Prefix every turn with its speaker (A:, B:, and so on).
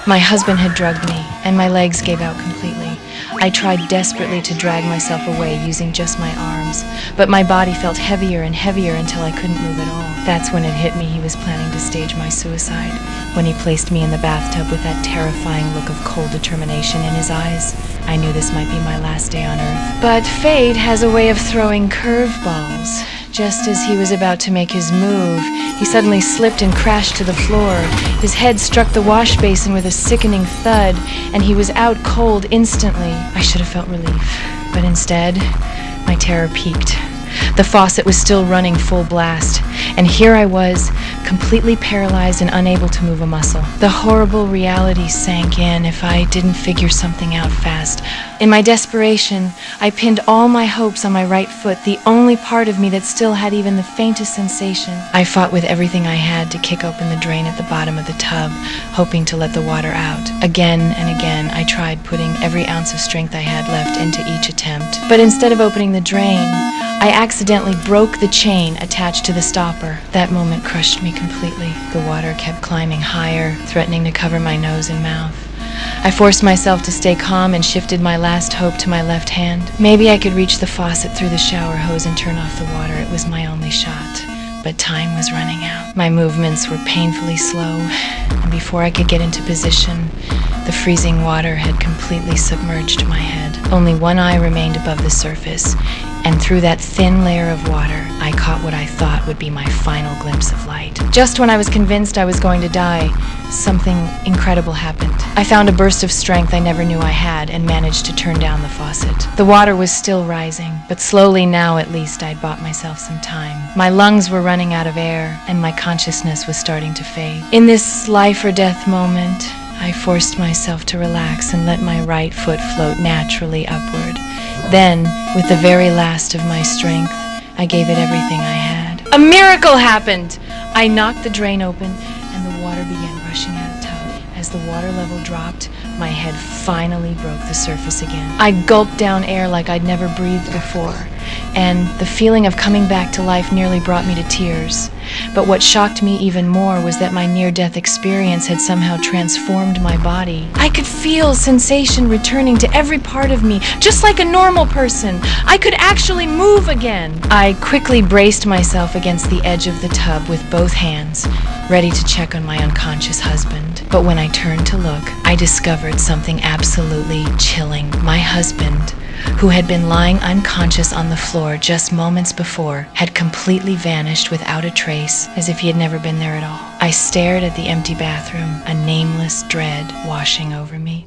A: My husband had drugged me, and my legs gave out completely. I tried desperately to drag myself away using just my arms, but my body felt heavier and heavier until I couldn't move at all. That's when it hit me he was planning to stage my suicide, when he placed me in the bathtub with that terrifying look of cold determination in his eyes. I knew this might be my last day on Earth. But fate has a way of throwing curveballs. Just as he was about to make his move, he suddenly slipped and crashed to the floor. His head struck the wash basin with a sickening thud, and he was out cold instantly. I should have felt relief, but instead, my terror peaked. The faucet was still running full blast, and here I was, completely paralyzed and unable to move a muscle. The horrible reality sank in if I didn't figure something out fast. In my desperation, I pinned all my hopes on my right foot, the only part of me that still had even the faintest sensation. I fought with everything I had to kick open the drain at the bottom of the tub, hoping to let the water out. Again and again, I tried putting every ounce of strength I had left into each attempt. But instead of opening the drain, I accidentally broke the chain attached to the stopper. That moment crushed me completely. The water kept climbing higher, threatening to cover my nose and mouth. I forced myself to stay calm and shifted my last hope to my left hand. Maybe I could reach the faucet through the shower hose and turn off the water. It was my only shot. But time was running out. My movements were painfully slow, and before I could get into position, the freezing water had completely submerged my head. Only one eye remained above the surface, and through that thin layer of water, I caught what I thought would be my final glimpse of light. Just when I was convinced I was going to die, something incredible happened. I found a burst of strength I never knew I had and managed to turn down the faucet. The water was still rising, but slowly now at least I'd bought myself some time. My lungs were running out of air, and my consciousness was starting to fade. In this life or death moment, I forced myself to relax and let my right foot float naturally upward. Then, with the very last of my strength, I gave it everything I had. A miracle happened! I knocked the drain open, and the water began rushing out of the tub. As the water level dropped, my head finally broke the surface again. I gulped down air like I'd never breathed before, and the feeling of coming back to life nearly brought me to tears. But what shocked me even more was that my near-death experience had somehow transformed my body. I could feel sensation returning to every part of me, just like a normal person. I could actually move again. I quickly braced myself against the edge of the tub with both hands, ready to check on my unconscious husband. But when I turned to look, I discovered something absolutely chilling. My husband, who had been lying unconscious on the floor just moments before, had completely vanished without a trace, as if he had never been there at all. I stared at the empty bathroom, a nameless dread washing over me.